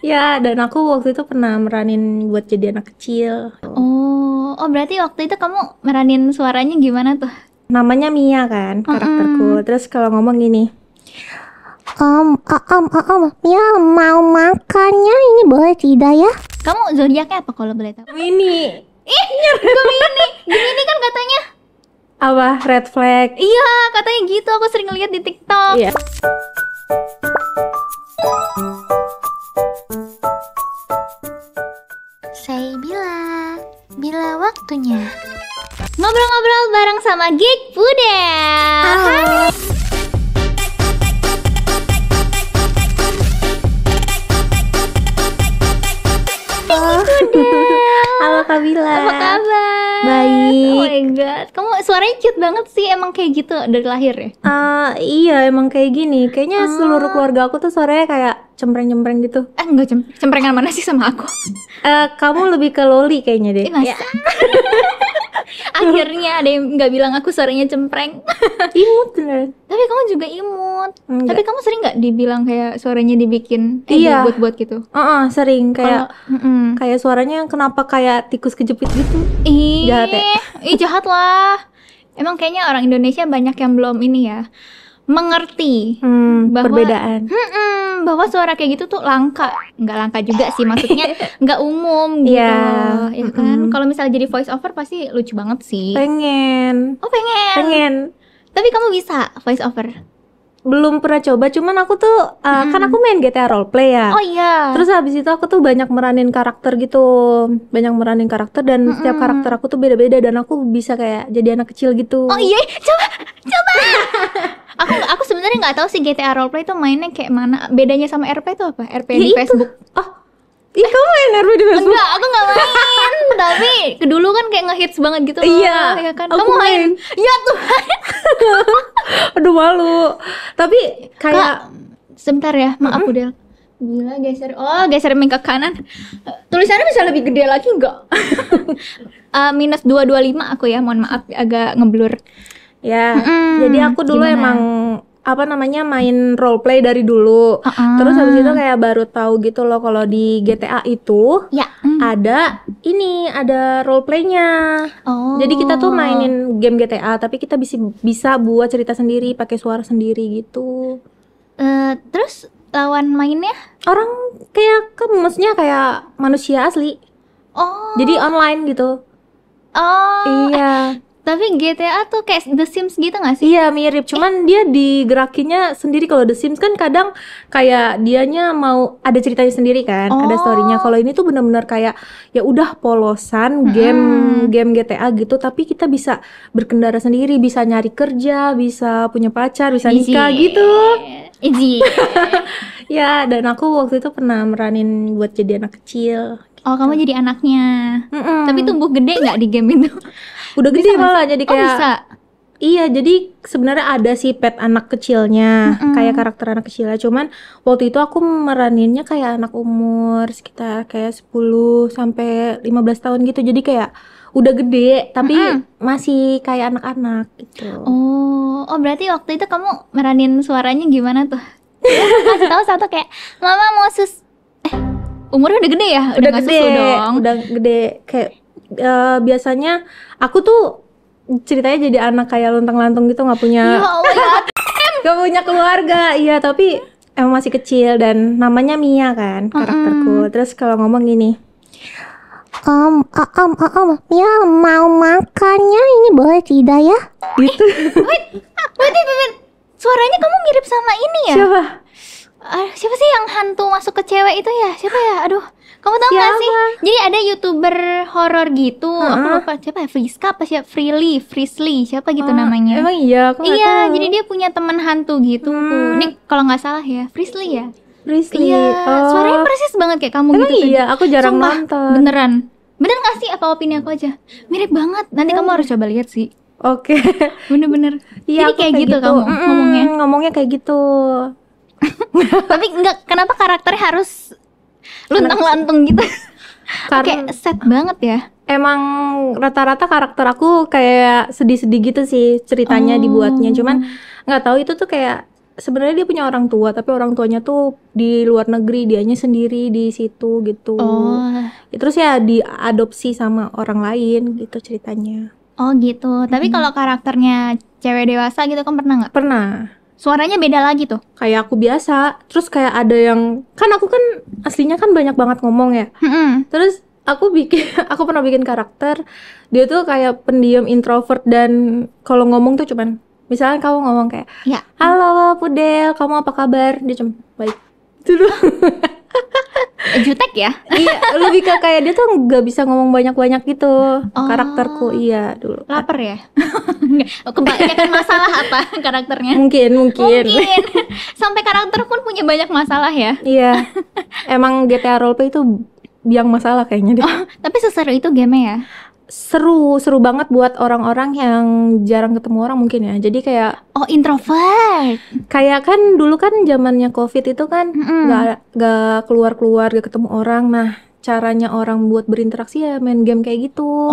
Ya, dan aku waktu itu pernah meranin buat jadi anak kecil. Oh, berarti waktu itu kamu meranin suaranya gimana tuh? Namanya Mia kan, karakterku. Terus kalau ngomong gini, Mia mau makannya ini boleh tidak ya? Kamu zodiaknya apa kalau boleh tahu? Ini Gemini kan katanya. apa? Red flag. Iya, katanya gitu. Aku sering lihat di TikTok. Iya. Saya Bila waktunya ngobrol-ngobrol bareng sama Geek Pudel. Hai. Halo Kak Bila. Apa kabar? Baik. Oh my god, kamu suaranya cute banget sih. Emang kayak gitu dari lahir ya? Iya emang kayak gini. Kayaknya seluruh keluarga aku tuh suaranya kayak cempreng-cempreng gitu. Enggak, cemprengan mana sih sama aku? Kamu lebih ke loli kayaknya deh. Masa? Akhirnya ada yang nggak bilang aku suaranya cempreng. Imut beneran. Tapi kamu juga imut. Enggak. Tapi kamu sering nggak dibilang kayak suaranya dibikin Iya. buat gitu? Sering kayak Kalau kayak suaranya kenapa kayak tikus kejepit gitu. ih, Jahat ya? jahat lah. Emang kayaknya orang Indonesia banyak yang belum ini ya mengerti bahwa Perbedaan. bahwa suara kayak gitu tuh langka. Nggak langka juga sih, maksudnya nggak umum gitu. Iya. Ya kan? Kalau misalnya jadi voice over pasti lucu banget sih. Pengen. Oh, pengen. Pengen. Tapi kamu bisa voice over? Belum pernah coba, cuman aku tuh kan aku main GTA roleplay ya. Oh iya. Terus habis itu aku tuh banyak meranin karakter gitu. Banyak meranin karakter dan setiap karakter aku tuh beda-beda dan aku bisa kayak jadi anak kecil gitu. Oh iya, coba. Aku sebenarnya nggak tahu sih GTA roleplay itu mainnya kayak mana. Bedanya sama RP itu apa? RP Ya di itu. Facebook. Ih, kamu main RP di Facebook? Enggak, aku nggak main. Tapi dulu kan kayak ngehits banget gitu loh. Iya, ya kan. aku Kamu main? Ya Tuhan. Aduh malu. Tapi kayak Sebentar ya, maaf Udel. Gila, geser mic ke kanan. Tulisannya bisa lebih gede lagi enggak? Minus 225 aku ya, mohon maaf agak ngeblur. ya, jadi aku dulu gimana? emang main roleplay dari dulu. Terus habis itu kayak baru tahu gitu loh kalau di GTA itu Ya. ada roleplaynya. Oh. Jadi kita tuh mainin game GTA tapi kita bisa buat cerita sendiri, pakai suara sendiri gitu. Terus lawan mainnya? Orang kayak maksudnya kayak manusia asli. Oh. Jadi online gitu. Oh. Iya. Tapi GTA tuh kayak The Sims gitu gak sih? Iya mirip, cuman dia digerakinnya sendiri. Kalau The Sims kan kadang kayak dianya mau ada ceritanya sendiri kan, ada storynya. Kalau ini tuh benar-benar kayak ya udah polosan game GTA gitu, tapi kita bisa berkendara sendiri, bisa nyari kerja, bisa punya pacar, bisa nikah gitu. Easy. Ya, dan aku waktu itu pernah meranin buat jadi anak kecil. Oh, kamu jadi anaknya. Tapi tumbuh gede nggak di game itu? Udah gede malah jadi kayak bisa. Iya, jadi sebenarnya ada sih pet anak kecilnya, kayak karakter anak kecilnya. Cuman waktu itu aku meraninnya kayak anak umur sekitar kayak 10 sampai 15 tahun gitu. Jadi kayak udah gede tapi masih kayak anak-anak gitu. Oh, berarti waktu itu kamu meranin suaranya gimana tuh? Kasih tahu satu kayak, "Mama mau umurnya udah gede ya? Udah nggak gede, susu dong." udah gede kayak biasanya aku tuh ceritanya jadi anak kayak lontang-lantung gitu, nggak punya Ya Allah. gak punya keluarga. Iya, tapi emang masih kecil dan namanya Mia kan karakterku. Terus kalau ngomong gini, Mia mau makannya ini boleh tidak ya? Gitu. Wait. Suaranya kamu mirip sama ini ya? Siapa? Siapa sih yang hantu masuk ke cewek itu ya? Siapa ya? Aduh, kamu tahu nggak sih? Jadi ada YouTuber horor gitu. Aku lupa siapa ya? Friska apa siapa? Frisley, siapa gitu namanya? Emang iya, aku nggak Iya, tahu. jadi dia punya teman hantu gitu. Nih kalau nggak salah ya, Frisley ya. Frisley. Iya, suaranya persis banget kayak kamu Emang gitu. iya, aku jarang Sumpah, nonton. Beneran nggak sih? Apa opini aku aja? Mirip banget. Nanti kamu harus coba lihat sih. Oke. Bener-bener. Iya, Jadi aku kayak gitu kamu ngomongnya kayak gitu. Tapi enggak, kenapa karakternya harus luntang-lantung gitu? Kayak set banget ya. Emang rata-rata karakter aku kayak sedih-sedih gitu sih ceritanya dibuatnya. Cuman nggak tahu itu tuh kayak sebenarnya dia punya orang tua, tapi orang tuanya tuh di luar negeri, dianya sendiri di situ gitu. Terus ya diadopsi sama orang lain gitu ceritanya. Oh gitu. Tapi kalau karakternya cewek dewasa gitu kan pernah nggak? Pernah. Suaranya beda lagi tuh. Kayak aku biasa. Terus kayak ada yang, kan aku kan aslinya kan banyak banget ngomong ya. Terus aku pernah bikin karakter, dia tuh kayak pendiam introvert, dan kalau ngomong tuh cuman, misalnya kamu ngomong kayak, halo Pudel, kamu apa kabar? Dia cuma baik. Itu doang. Jutek ya? Iya, lebih ke kayak dia tuh nggak bisa ngomong banyak-banyak gitu. Karakterku, iya dulu. Lapar ya? Kebanyakan masalah apa karakternya? Mungkin. Sampai karakter pun punya banyak masalah ya? Iya. Emang GTA Roleplay itu biang masalah kayaknya deh. Tapi seseru itu game ya? Seru banget buat orang-orang yang jarang ketemu orang mungkin ya. Jadi kayak introvert. Kayak kan dulu kan zamannya COVID itu kan gak keluar-keluar, gak ketemu orang. Nah, caranya orang buat berinteraksi ya main game kayak gitu.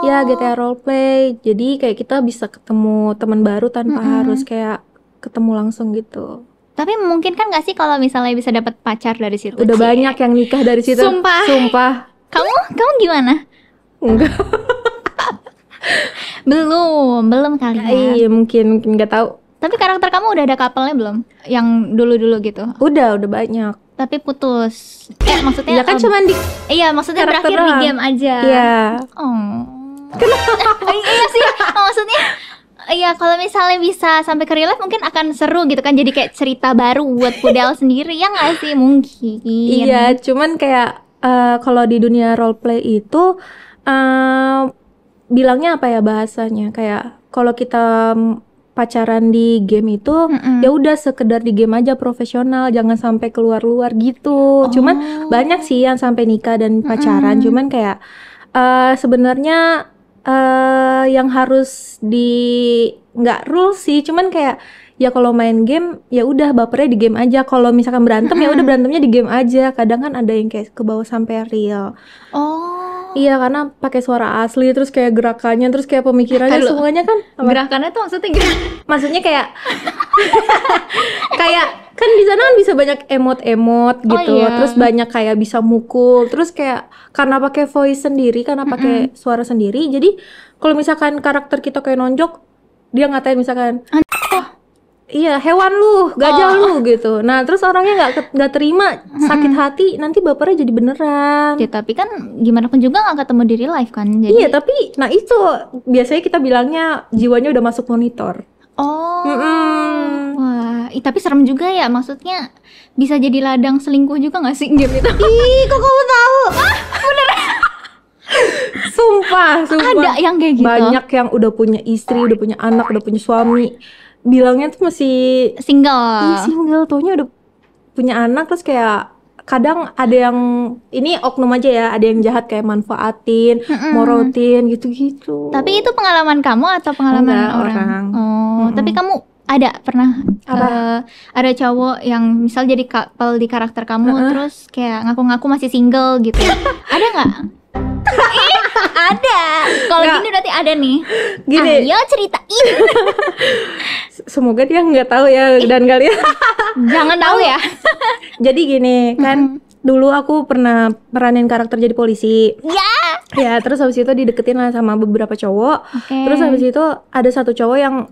Ya GTA Roleplay. Jadi kayak kita bisa ketemu teman baru tanpa harus kayak ketemu langsung gitu. Tapi mungkin kan gak sih kalau misalnya bisa dapat pacar dari situ? Udah banyak yang nikah dari situ. Sumpah. Kamu gimana? Enggak. belum kali ya. Iya, mungkin nggak tahu. Tapi karakter kamu udah ada couple-nya belum? Yang dulu gitu. Udah banyak. Tapi putus. Maksudnya ya kan cuman di maksudnya berakhir di game aja. Iya. Kenapa? Iya sih. Maksudnya iya, kalau misalnya bisa sampai ke real life mungkin akan seru gitu kan, jadi kayak cerita baru buat Pudel sendiri ya nggak sih? Mungkin. Iya, cuman kayak kalau di dunia roleplay itu bilangnya apa ya bahasanya, kayak kalau kita pacaran di game itu ya udah sekedar di game aja, profesional, jangan sampai keluar-luar gitu. Cuman banyak sih yang sampai nikah dan pacaran, cuman kayak sebenarnya yang harus nggak rules sih, cuman kayak ya kalau main game ya udah bapernya di game aja. Kalau misalkan berantem ya udah berantemnya di game aja. Kadang kan ada yang kayak ke bawah sampai real. Iya, karena pakai suara asli, terus kayak gerakannya, terus kayak pemikirannya semuanya kan. Gerakannya tuh maksudnya gimana? Maksudnya kayak kayak kan di sana kan bisa banyak emot-emot gitu. Terus banyak kayak bisa mukul. Terus kayak karena pakai voice sendiri, karena pakai suara sendiri. Jadi kalau misalkan karakter kita kayak nonjok, dia ngatain misalkan, iya hewan lu, gajah lu gitu. Nah terus orangnya nggak terima, sakit hati, nanti bapernya jadi beneran. Ya tapi kan gimana pun juga nggak ketemu di real life kan. Jadi... Iya tapi, nah itu biasanya kita bilangnya jiwanya udah masuk monitor. Wah, tapi serem juga ya. Maksudnya bisa jadi ladang selingkuh juga nggak sih game itu? Ih, kok kamu tahu? Beneran? Sumpah. Ada yang kayak gitu. Banyak yang udah punya istri, udah punya anak, udah punya suami, bilangnya tuh masih single. Single, taunya udah punya anak. Terus kayak kadang ada yang, ini oknum aja ya, ada yang jahat kayak manfaatin, morotin gitu-gitu. Tapi itu pengalaman kamu atau pengalaman orang? Tapi kamu pernah ada cowok yang misal jadi couple di karakter kamu, terus kayak ngaku-ngaku masih single gitu. Ada nggak? Ada. Kalau gini berarti ada nih. Gini. Ayo ceritain. Semoga dia nggak tahu ya, dan kalian jangan tahu ya. Jadi gini kan, dulu aku pernah meranin karakter jadi polisi. Ya, terus habis itu dideketin lah sama beberapa cowok. Terus habis itu ada satu cowok yang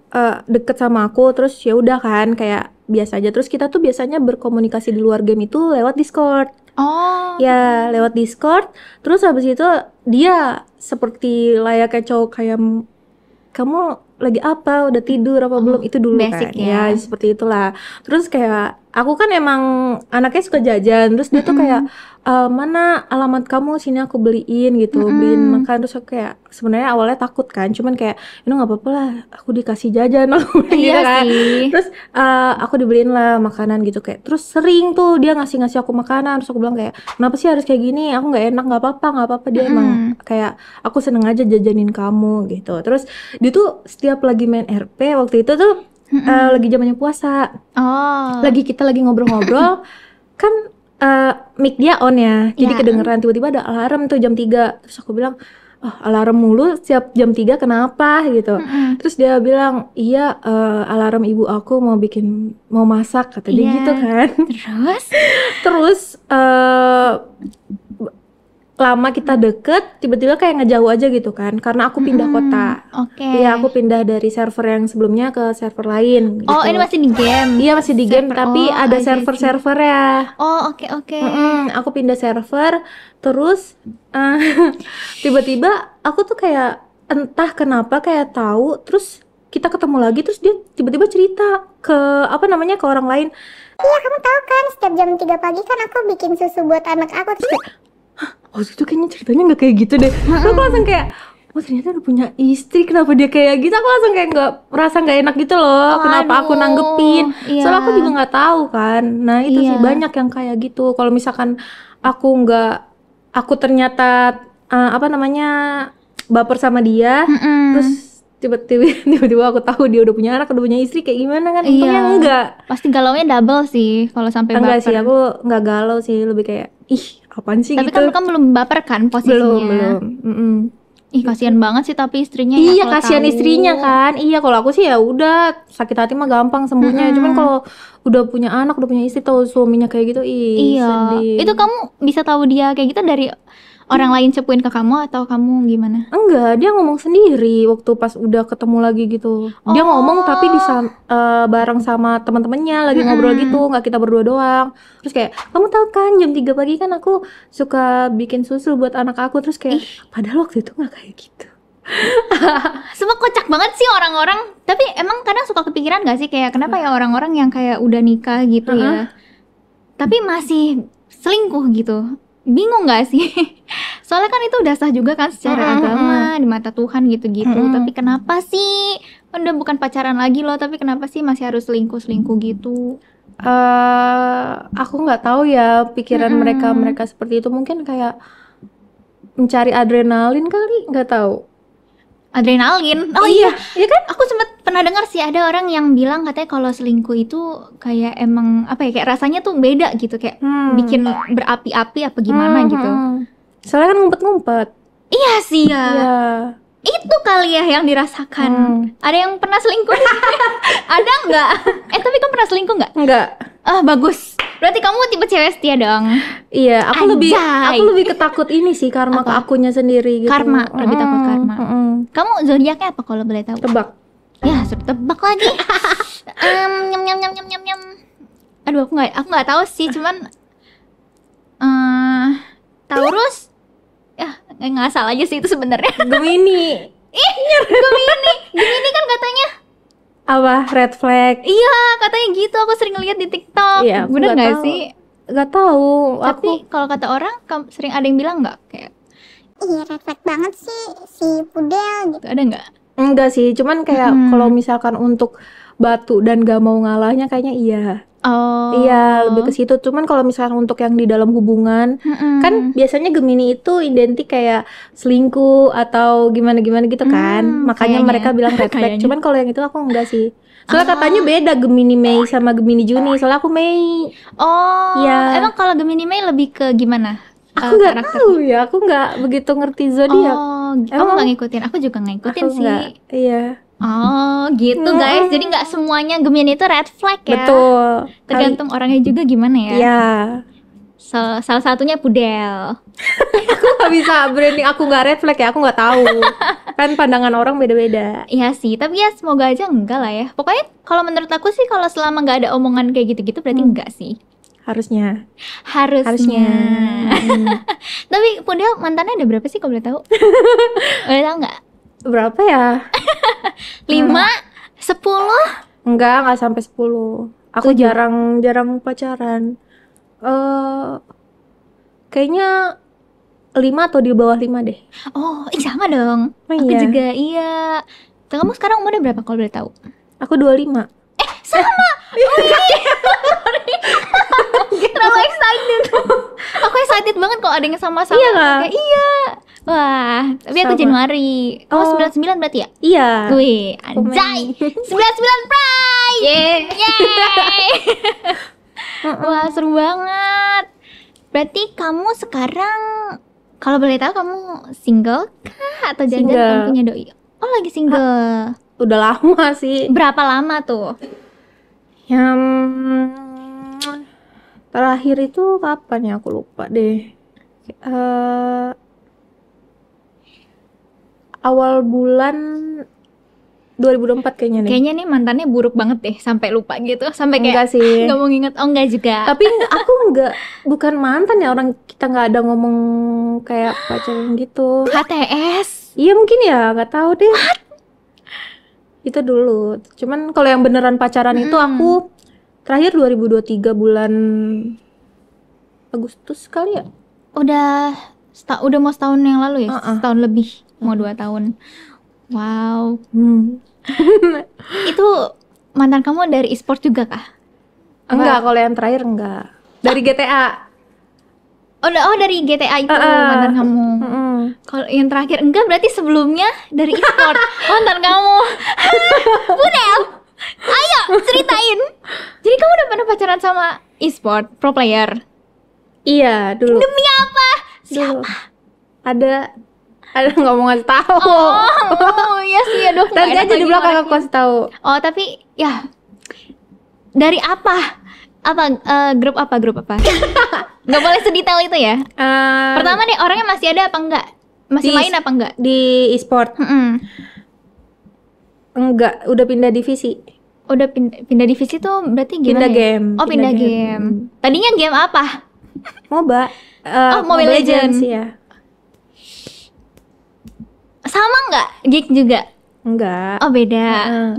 deket sama aku. Terus ya udah kan, kayak biasa aja. Terus kita tuh biasanya berkomunikasi di luar game itu lewat Discord. Ya, lewat Discord. Terus habis itu dia seperti layaknya cowok kayak, kamu lagi apa? Udah tidur apa belum? Itu dulu basic kan. Ya, seperti itulah. Terus kayak aku kan emang anaknya suka jajan. Terus dia tuh kayak, mana alamat kamu, sini aku beliin gitu, beliin makan. Terus aku kayak sebenarnya awalnya takut kan, cuman kayak ini nggak apa-apa lah, aku dikasih jajan aku gitu kan. Terus aku dibeliin lah makanan gitu, kayak terus sering tuh dia ngasih aku makanan. Terus aku bilang kayak, kenapa sih harus kayak gini, aku nggak enak. Nggak apa-apa, dia emang kayak aku seneng aja jajanin kamu gitu. Terus dia tuh setiap lagi main RP waktu itu tuh lagi zamannya puasa, kita lagi ngobrol-ngobrol kan, mic dia on ya, jadi kedengeran tiba-tiba ada alarm tuh jam 3. Terus aku bilang, oh, alarm mulu setiap jam 3 kenapa gitu. Terus dia bilang, iya alarm ibu aku mau masak kata dia gitu kan. Terus lama kita deket, tiba-tiba kayak ngejauh aja gitu kan, karena aku pindah kota. Iya, aku pindah dari server yang sebelumnya ke server lain gitu. Oh, ini masih di game? Iya, masih di game, tapi ada server-server ya. Oh, oke. Aku pindah server, terus tiba-tiba aku tuh kayak entah kenapa kayak tahu, terus kita ketemu lagi, terus dia tiba-tiba cerita ke ke orang lain. Iya, kamu tahu kan setiap jam 3 pagi kan aku bikin susu buat anak aku. Terus kayak, itu kayaknya ceritanya nggak kayak gitu deh. Aku langsung kayak, oh ternyata udah punya istri, kenapa dia kayak gitu? Aku langsung kayak merasa nggak enak gitu loh. Kenapa aku nanggepin? Soalnya aku juga nggak tahu kan. Nah itu sih banyak yang kayak gitu. Kalau misalkan aku ternyata baper sama dia, terus tiba-tiba aku tahu dia udah punya anak, udah punya istri, kayak gimana kan? Untungnya enggak. Pasti galaunya double sih kalau sampai baper. Enggak sih, aku nggak galau sih, lebih kayak apaan sih. Tapi gitu. kan belum baper kan posisinya. Belum. Kasihan banget sih tapi istrinya. Iya, kasihan istrinya kan. Iya, kalau aku sih ya udah, sakit hati mah gampang sembuhnya. Cuman kalau udah punya anak, udah punya istri, tahu suaminya kayak gitu, sedih. Itu kamu bisa tahu dia kayak gitu dari orang lain cepuin ke kamu atau kamu gimana? Enggak, dia ngomong sendiri waktu pas udah ketemu lagi gitu. Dia ngomong tapi bareng sama teman-temannya lagi ngobrol gitu, nggak kita berdua doang. Terus kayak, kamu tahu kan jam 3 pagi kan aku suka bikin susu buat anak aku. Terus kayak, padahal waktu itu nggak kayak gitu. Semua kocak banget sih orang-orang. Tapi emang kadang suka kepikiran gak sih kayak kenapa ya orang-orang yang kayak udah nikah gitu ya, tapi masih selingkuh gitu. Bingung gak sih? Soalnya kan itu udah sah juga kan secara agama di mata Tuhan gitu-gitu. Tapi kenapa sih? Udah bukan pacaran lagi loh, tapi kenapa sih masih harus selingkuh gitu? Aku nggak tahu ya pikiran mereka seperti itu. Mungkin kayak mencari adrenalin kali, nggak tahu. Adrenalin? Oh iya kan? Aku sempat pernah dengar sih ada orang yang bilang katanya kalau selingkuh itu kayak emang kayak rasanya tuh beda gitu, kayak bikin berapi-api apa gimana gitu. Soalnya kan ngumpet-ngumpet. Iya sih ya. Iya. Itu kali ya yang dirasakan. Ada yang pernah selingkuh? Ada nggak? Tapi kamu pernah selingkuh nggak? Nggak. Bagus. Berarti kamu tipe cewek setia dong. Iya, aku lebih ketakut ini sih, karma ke akunya sendiri gitu. Karma, lebih takut karma. Kamu zodiaknya apa kalau boleh tahu? Tebak. Ya, suruh tebak lagi. Nyam. Aduh, aku nggak tahu sih, cuman Taurus. Ya, nggak salah aja sih itu sebenarnya. Gemini. Gemini kan katanya Apa? Red flag. Iya, katanya gitu. Aku sering lihat di TikTok. Iya, bener nggak sih? Nggak tahu. Tapi kalau kata orang, sering ada yang bilang nggak kayak, iya red flag banget sih si Pudel gitu. ada nggak? Enggak sih, cuman kayak kalau misalkan untuk batu dan gak mau ngalahnya kayaknya iya. Oh. Iya, lebih ke situ. Cuman kalau misalkan untuk yang di dalam hubungan, kan biasanya Gemini itu identik kayak selingkuh atau gimana-gimana gitu kan. Makanya kayaknya. mereka bilang red flag. Cuman kalau yang itu aku enggak sih. Soalnya katanya beda Gemini Mei sama Gemini Juni. Soalnya aku Mei. Oh. Iya. Emang kalau Gemini Mei lebih ke gimana? Aku nggak tahu ya. Aku nggak begitu ngerti zodiak. Oh, kamu nggak ngikutin? Aku juga nggak ngikutin sih. Enggak. Iya. Oh, gitu guys. Jadi nggak semuanya Gemini itu red flag ya. Betul. Tergantung orangnya juga gimana ya. Iya. Salah satunya Pudel. Aku nggak bisa branding aku nggak red flag ya. Aku nggak tahu. Kan pandangan orang beda-beda. Iya sih, tapi ya semoga aja enggak lah ya. Pokoknya kalau menurut aku sih kalau selama nggak ada omongan kayak gitu-gitu berarti enggak sih. Harusnya. Tapi Pudel mantannya ada berapa sih kalau boleh tahu? Boleh tahu nggak? Berapa ya? 5? 10? Enggak sampai 10. Aku jarang pacaran. Kayaknya 5 atau di bawah 5 deh. Oh, sama dong. Aku iya. juga, iya. Kamu sekarang umurnya berapa kalau boleh tahu? Aku 25. Sama. Oh iya. Terlalu excited. Aku excited banget kalau ada yang sama-sama. Iya kan? Iya. Wah, tapi aku Sama. Januari. Kamu 99 berarti ya? Iya. Wih, anjay. 99 Pride. Yeay. Wah, seru banget. Berarti kamu sekarang Kalau boleh tahu kamu single kah atau jangan Single. kamu punya doi? Oh, lagi single. Udah lama sih. Berapa lama tuh? Yang terakhir itu kapan ya, aku lupa deh. Awal bulan 2024 kayaknya nih. Kayaknya nih mantannya buruk banget deh, sampai lupa gitu, sampai Enggak kayak sih. nggak mau nginget. Oh, enggak juga. Tapi aku bukan mantan ya, orang kita nggak ada ngomong kayak pacaran gitu. HTS. Iya mungkin ya, nggak tahu deh. Itu dulu. Cuman kalau yang beneran pacaran itu aku terakhir 2023 bulan Agustus kali ya. Udah mau setahun yang lalu ya, Uh-uh. setahun lebih, mau 2 tahun. Wow. Itu mantan kamu dari e-sport juga kah? Enggak, kalau yang terakhir enggak. Dari GTA. Oh, dari GTA itu mantan kamu. Kalau yang terakhir enggak, berarti sebelumnya dari e-sport mantan kamu. Bunel, ayo ceritain. Jadi kamu udah pernah pacaran sama e-sport pro player? Iya, dulu. Demi apa? Dulu. Ada nggak mau ngasih tahu. Oh, iya sih, aduh. nggak Nanti enak aja di lagi belakang orangnya. aku kasih tahu. Oh, tapi ya dari apa? Grup apa? Nggak boleh sedetail itu ya. Pertama nih, orangnya masih ada apa enggak? Masih Di- main apa enggak? di e-sport enggak, udah pindah divisi. Udah pindah divisi tuh berarti gimana Pindah ya? game. Oh, pindah game. Tadinya game apa? MOBA. Mobile Legends. ya. Sama nggak? Geek juga? Enggak. Oh, beda. Heeh.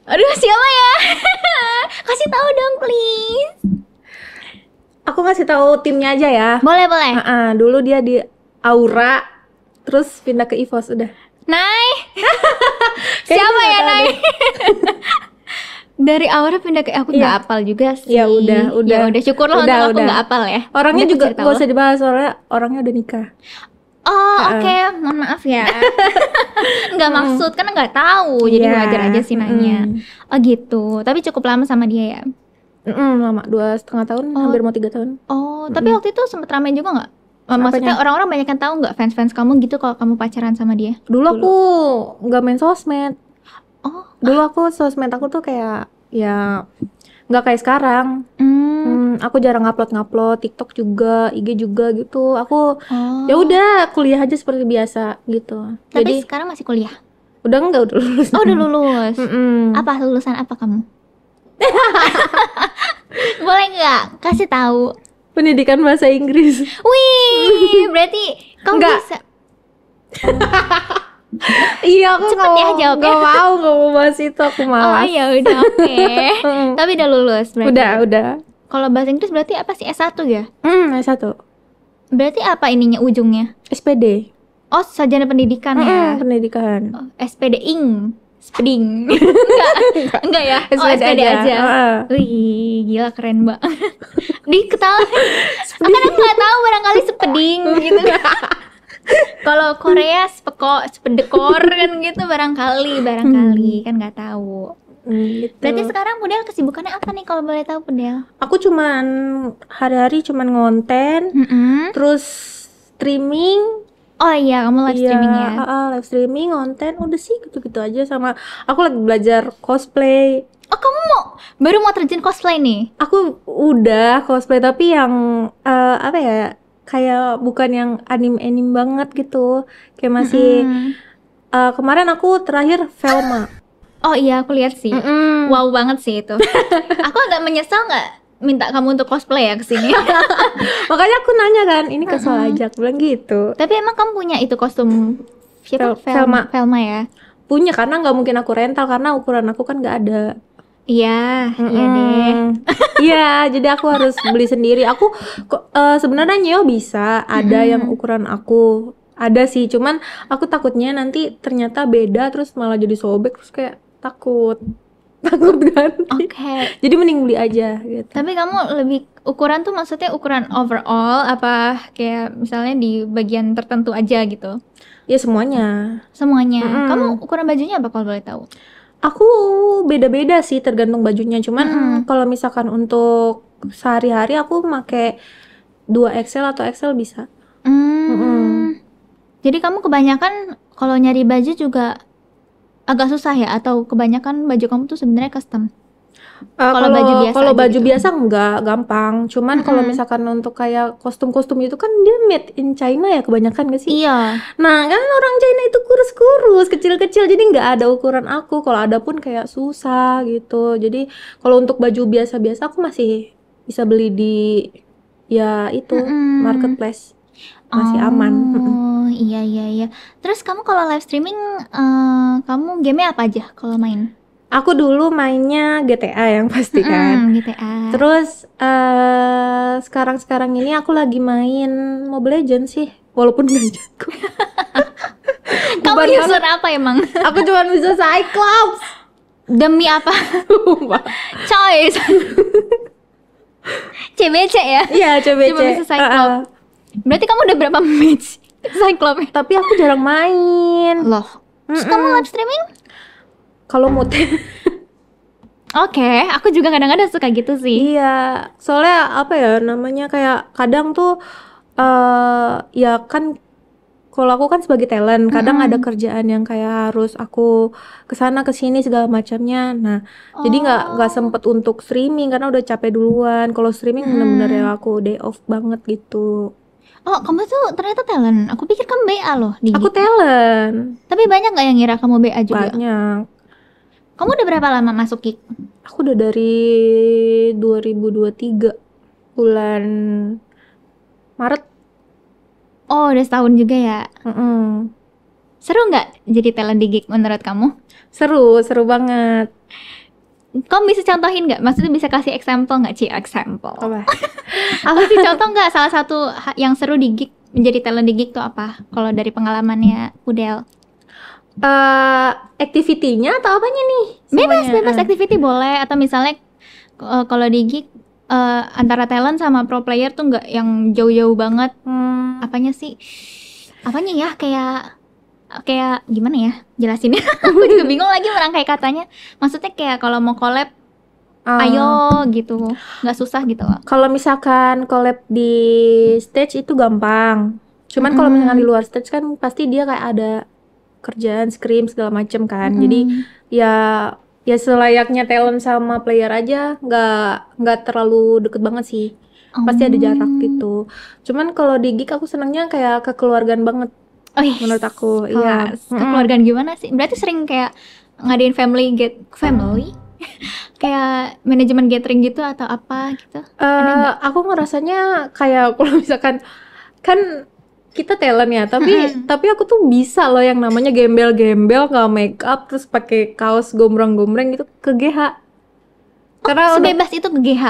Aduh, siapa ya? Kasih tahu dong, please. Aku ngasih tahu timnya aja ya. Boleh. Dulu dia di Aura, terus pindah ke EVOS udah. Nai. Kayaknya Siapa nggak ya, tahu Nai? deh. Dari Aura pindah ke aku nggak Iya. apal juga sih. Ya udah. Ya udah, syukurlah Udah, untuk aku udah. nggak apal ya. Orangnya Udah juga cerita gak lo. usah dibahas soalnya orangnya udah nikah. Oh, oke, mohon maaf ya. Nggak maksud, karena nggak tahu, jadi Iya. wajar aja sih nanya. Oh gitu, tapi cukup lama sama dia ya. Lama, 2,5 tahun, hampir mau 3 tahun. Oh, tapi waktu itu sempet ramai juga nggak? Maksudnya Apanya? orang-orang banyak yang tahu nggak fans-fans kamu gitu kalau kamu pacaran sama dia? Dulu aku nggak main sosmed. Oh, Dulu aku sosmed aku tuh kayak ya nggak kayak sekarang. Aku jarang ngupload TikTok juga, IG juga gitu. Aku ya udah kuliah aja seperti biasa gitu. Tapi Jadi sekarang masih kuliah. udah udah lulus. Oh, udah lulus. Apa lulusan apa kamu? Boleh nggak kasih tahu? Pendidikan bahasa Inggris. Wih, berarti kamu Nggak. bisa. Iya, aku Cepet ya jawabnya. nggak mau bahas itu, aku Oh malas. iya, udah oke. Tapi udah lulus berarti. Udah. Kalau bahasa Inggris berarti apa sih, S1 ya? S1 Berarti apa ininya ujungnya? SPD. Oh, sarjana pendidikan ya. Pendidikan. Oh, SPD ing. Speding. Enggak ya? Oh, SPD SPD aja. Heeh. Wih, gila keren mbak. Diketahui. Kan aku nggak tahu barangkali sepeding gitu. Kalau Korea sepedekor kan gitu barangkali kan nggak tahu. Gitu. Berarti sekarang Pudel kesibukannya apa nih kalau boleh tahu Pudel? Aku cuman hari-hari cuman ngonten, terus streaming. Oh iya, kamu live streaming ya? Live streaming, ngonten, udah sih gitu-gitu aja. Sama aku lagi belajar cosplay. Oh, kamu baru mau terjun cosplay nih? Aku udah cosplay tapi yang apa ya, kayak bukan yang anime banget gitu. Kayak masih kemarin aku terakhir Velma. Oh iya, aku lihat sih. Wow banget sih itu. Aku agak menyesal nggak minta kamu untuk cosplay ya kesini. Makanya aku nanya kan, ini casual aja, aku bilang gitu. Tapi emang kamu punya itu kostum siapa? Velma. Velma ya? Punya, karena nggak mungkin aku rental karena ukuran aku kan nggak ada. Iya, iya deh. Iya, jadi aku harus beli sendiri. Aku sebenarnya Nyo bisa ada yang ukuran aku. Ada sih, cuman aku takutnya nanti ternyata beda terus malah jadi sobek, terus kayak takut ganti. Oke. Jadi mending beli aja gitu. Tapi kamu lebih ukuran tuh maksudnya ukuran overall apa kayak misalnya di bagian tertentu aja gitu? Ya semuanya. Semuanya. Kamu ukuran bajunya apa kalau boleh tahu? Aku beda-beda sih tergantung bajunya. Cuman kalau misalkan untuk sehari-hari aku pakai 2XL atau XL bisa. Jadi kamu kebanyakan kalau nyari baju juga agak susah ya, atau kebanyakan baju kamu tuh sebenarnya custom? Kalau baju biasa kalau aja baju gitu? biasa enggak gampang. Cuman kalau misalkan untuk kayak kostum-kostum itu kan dia made in China ya kebanyakan gak sih? Iya. Nah kan orang China itu kurus-kurus, kecil-kecil, jadi nggak ada ukuran aku. Kalau ada pun kayak susah gitu. Jadi kalau untuk baju biasa-biasa aku masih bisa beli di ya itu marketplace, masih aman. Oh, iya. Terus kamu kalau live streaming, kamu game apa aja kalau main? Aku dulu mainnya GTA yang pasti kan. GTA. Terus sekarang ini aku lagi main Mobile Legends sih, walaupun gak jago. Kamu Beban user banget. apa emang? Aku cuma bisa Cyclops. Demi apa? Sumpah. Coy. CBC ya? Iya, CBC. Cuma bisa Cyclops. Berarti kamu udah berapa match Cyclops? Tapi aku jarang main. Loh. Terus kamu live streaming? Kalau mood. Oke, aku juga kadang-kadang suka gitu sih. Iya, soalnya apa ya namanya, kayak kadang tuh ya kan kalau aku kan sebagai talent, kadang ada kerjaan yang kayak harus aku kesana kesini segala macamnya. Nah, jadi nggak sempet untuk streaming karena udah capek duluan. Kalau streaming bener-bener ya aku day off banget gitu. Oh, kamu tuh ternyata talent. Aku pikir kamu BA loh di Aku Geek. talent. Tapi banyak nggak yang ngira kamu BA juga? Banyak. Kamu udah berapa lama masuk Geek? Aku udah dari 2023 bulan Maret. Oh, udah setahun juga ya. Seru nggak jadi talent di Geek menurut kamu? Seru banget. Kamu bisa contohin nggak? Maksudnya bisa kasih example nggak, Ci? Example. Apa? Apa sih contoh nggak salah satu yang seru di Geek, menjadi talent di Geek tuh apa? Kalau dari pengalamannya Udel. Activity-nya atau apanya nih? Bebas activity boleh, atau misalnya kalau di Geek antara talent sama pro player tuh nggak yang jauh-jauh banget. Apanya sih? Apanya ya? Kayak gimana ya jelasinnya? Aku juga bingung lagi merangkai katanya. Maksudnya kayak kalau mau collab, ayo gitu, nggak susah gitu loh. Kalau misalkan collab di stage itu gampang. Cuman kalau misalkan di luar stage kan pasti dia kayak ada kerjaan scrim segala macem kan. Jadi ya selayaknya talent sama player aja nggak terlalu deket banget sih. Pasti ada jarak gitu. Cuman kalau di Geek aku senangnya kayak kekeluargaan banget. Oh iya, Menurut aku, iya. Kekeluargaan gimana sih? Berarti sering kayak ngadain family kayak manajemen gathering gitu atau apa gitu? Aku ngerasanya kayak kalau misalkan kan kita talent ya, tapi aku tuh bisa loh yang namanya gembel-gembel, nggak make up, terus pakai kaos gombrang-gombrang gitu ke GH. Karena sebebas itu ke GH.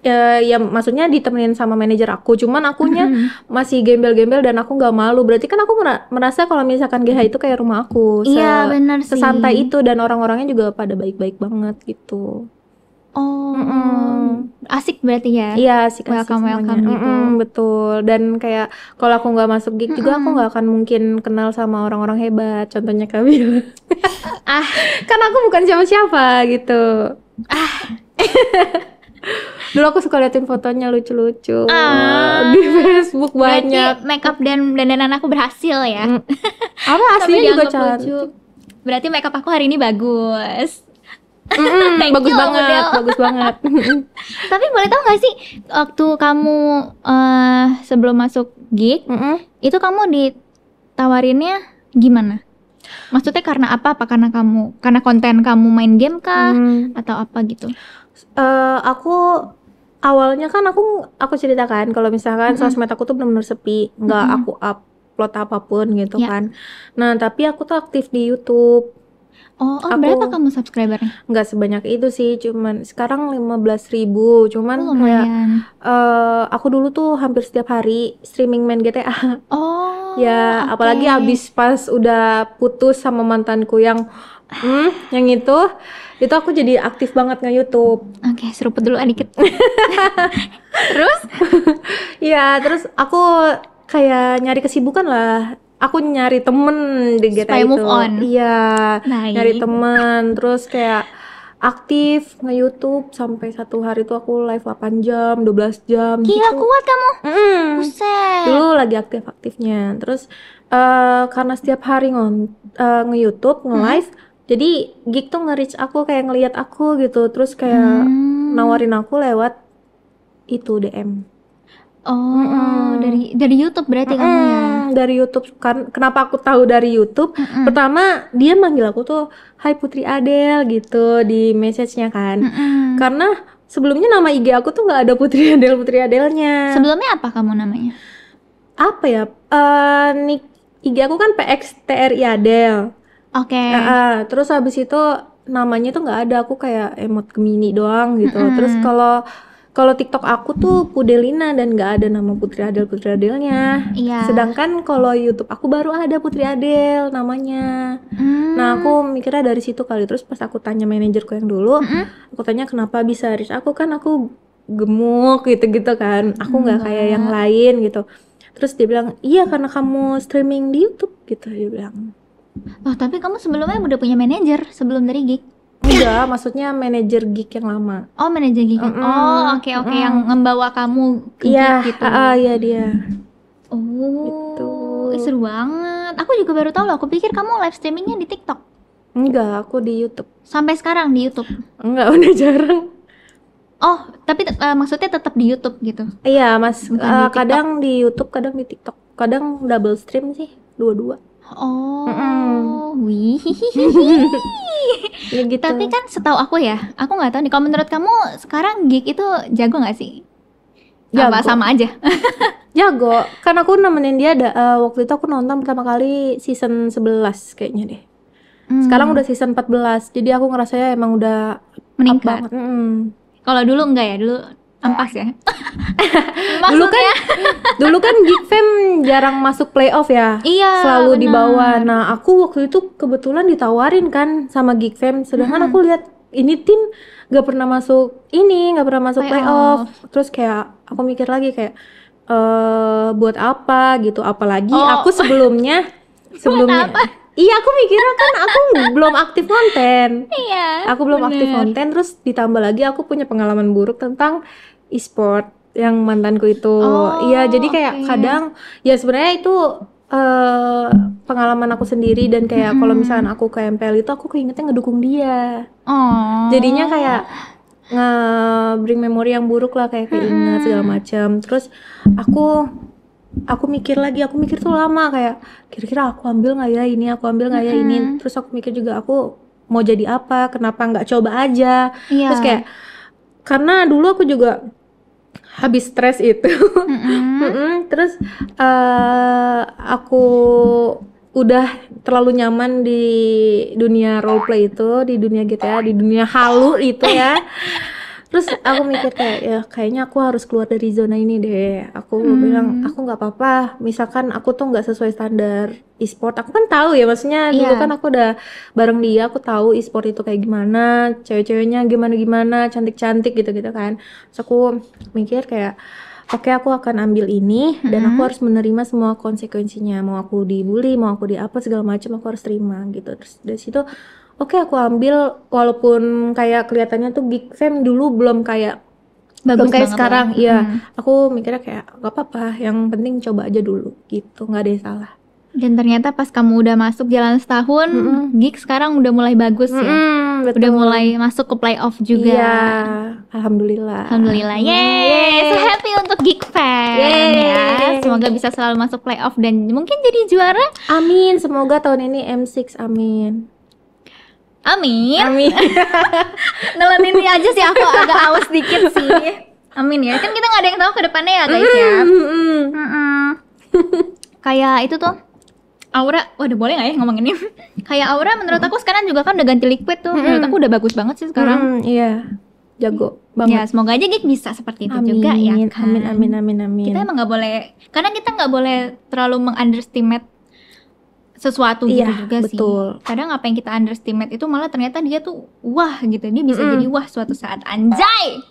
Ya maksudnya ditemenin sama manajer aku, cuman akunya masih gembel-gembel dan aku nggak malu. Berarti kan aku merasa kalau misalkan GH itu kayak rumah aku. Iya, benar sih. Sesantai itu, dan orang-orangnya juga pada baik-baik banget gitu. Oh, asik berarti ya? Iya, asik Welcome semuanya. gitu. Betul. Dan kayak kalau aku nggak masuk Geek juga aku nggak akan mungkin kenal sama orang-orang hebat. Contohnya Kabila. Kan aku bukan siapa-siapa gitu. Dulu aku suka liatin fotonya lucu-lucu di Facebook banyak. Berarti makeup dan dandanan aku berhasil ya? Apa aslinya juga dianggap cantik. lucu. Berarti makeup aku hari ini bagus. Bagus you, banget, model. bagus banget. Tapi boleh tahu nggak sih waktu kamu sebelum masuk Geek itu kamu ditawarinnya gimana? Maksudnya karena apa? Apa karena konten kamu main game kah atau apa gitu? Aku awalnya kan aku ceritakan kalau misalkan sosmed aku tuh benar-benar sepi, nggak aku upload apapun gitu kan. Nah tapi aku tuh aktif di YouTube. Berapa kamu subscribernya? Nggak sebanyak itu sih, cuman sekarang 15.000. Cuman kayak Lumayan. aku dulu tuh hampir setiap hari streaming main GTA. Ya Oke. apalagi abis pas udah putus sama mantanku yang itu aku jadi aktif banget nge-YouTube. Oke, seruput dulu dikit. Terus? Ya terus aku kayak nyari kesibukan lah. Aku nyari temen di GTA Supaya itu. move on. Iya, Baik. nyari temen. Terus kayak aktif nge-YouTube sampai satu hari tuh aku live 8 jam, 12 jam Gila, gitu. kuat kamu. Buset. Dulu lagi aktif-aktifnya. Terus karena setiap hari nge-YouTube, nge-live, jadi Geek tuh nge-reach aku, kayak ngelihat aku gitu. Terus kayak nawarin aku lewat itu DM. Oh, dari YouTube berarti kamu ya? Dari YouTube. Kenapa aku tahu dari YouTube? Pertama dia manggil aku tuh Hai Putri Adele gitu di message-nya kan. Karena sebelumnya nama IG aku tuh nggak ada Putri Adelnya. Sebelumnya apa kamu namanya? Apa ya? Nick IG aku kan PXTRI Adele. Oke. Terus habis itu namanya tuh nggak ada, aku kayak emot Gemini doang gitu. Terus kalau TikTok aku tuh Pudelina dan nggak ada nama Putri Adelnya. Iya. Sedangkan kalau YouTube aku baru ada Putri Adele namanya. Nah aku mikirnya dari situ kali. Terus pas aku tanya manajerku yang dulu, aku tanya kenapa bisa reach aku, kan aku gemuk gitu-gitu kan. Aku nggak kayak yang lain gitu. Terus dia bilang iya karena kamu streaming di YouTube gitu, dia bilang. Oh tapi kamu sebelumnya udah punya manajer sebelum dari Geek? Enggak, maksudnya manajer Geek yang lama. Oh manajer Geek. Oh oke yang membawa kamu ke Geek gitu. Iya dia. Oh gitu. Seru banget. Aku juga baru tahu loh. Aku pikir kamu live streamingnya di TikTok. Enggak, aku di YouTube. Sampai sekarang di YouTube? Enggak, udah jarang. Oh tapi maksudnya tetap di YouTube gitu? Iya mas, Bukan di kadang di YouTube, kadang di TikTok. Kadang double stream sih, dua-dua. Oh, wih. Ya gitu. Tapi kan setahu aku ya, aku nggak tahu nih. Kalau menurut kamu sekarang Geek itu jago nggak sih? Apa Jago. sama aja? Jago, kan aku nemenin dia waktu itu aku nonton pertama kali season 11 kayaknya deh. Sekarang udah season 14, jadi aku ngerasanya emang udah Meningkat. up banget. Kalau dulu enggak ya, dulu ampas ya. Dulu kan Geek Fam jarang masuk playoff ya. Iya, selalu di benar. bawah. Nah, aku waktu itu kebetulan ditawarin kan sama Geek Fam, sedangkan aku lihat ini tim nggak pernah masuk playoff. Terus kayak aku mikir lagi kayak buat apa gitu, apalagi aku sebelumnya iya aku mikirnya kan aku belum aktif konten. Iya. Aku belum aktif konten, terus ditambah lagi aku punya pengalaman buruk tentang e-sport yang mantanku itu. Iya, jadi kayak kadang ya sebenarnya itu pengalaman aku sendiri, dan kayak kalau misalkan aku ke MPL itu aku keingetnya ngedukung dia. Jadinya kayak nge-bring memori yang buruk lah, kayak keinget segala macam. Terus aku mikir tuh lama, kayak kira-kira aku ambil nggak ya ini, terus aku mikir juga aku mau jadi apa, kenapa nggak coba aja. Terus kayak karena dulu aku juga habis stres itu. Terus aku udah terlalu nyaman di dunia roleplay itu, di dunia GTA, di dunia halu itu ya. Terus aku mikir kayak ya kayaknya aku harus keluar dari zona ini deh. Aku bilang aku nggak apa-apa, misalkan aku tuh nggak sesuai standar e-sport. Aku kan tahu ya, maksudnya dulu kan aku udah bareng dia, aku tahu e-sport itu kayak gimana, cewek-ceweknya gimana, cantik-cantik gitu-gitu kan. Terus aku mikir kayak oke, aku akan ambil ini dan aku harus menerima semua konsekuensinya. Mau aku dibully, mau aku di apa segala macam, aku harus terima gitu. Terus dari situ oke, aku ambil, walaupun kayak kelihatannya tuh Geek Fam dulu belum kayak sekarang. Iya, aku mikirnya kayak gak apa-apa, yang penting coba aja dulu gitu, nggak ada yang salah. Dan ternyata pas kamu udah masuk jalan setahun, Geek sekarang udah mulai bagus ya. Betul. Udah mulai masuk ke playoff juga. Iya, alhamdulillah. Yeay. So happy untuk Geek Fam ya. Semoga bisa selalu masuk playoff dan mungkin jadi juara. Amin, semoga tahun ini M6, amin. Amin. Nelenin aja sih, aku agak awas dikit sih. Amin ya. Kan kita nggak ada yang tahu ke depannya ya guys ya. Kayak itu tuh Aura, waduh boleh nggak ya ngomong ini? Kayak Aura menurut aku sekarang juga kan udah ganti liquid tuh. Menurut aku udah bagus banget sih sekarang. Iya, jago Ya banget. semoga aja Geek bisa seperti itu juga ya kan. Amin. Kita emang nggak boleh, karena kita nggak boleh terlalu mengunderestimate sesuatu gitu juga betul. sih. Kadang apa yang kita underestimate itu malah ternyata dia tuh wah gitu. Dia bisa jadi wah suatu saat. Anjay.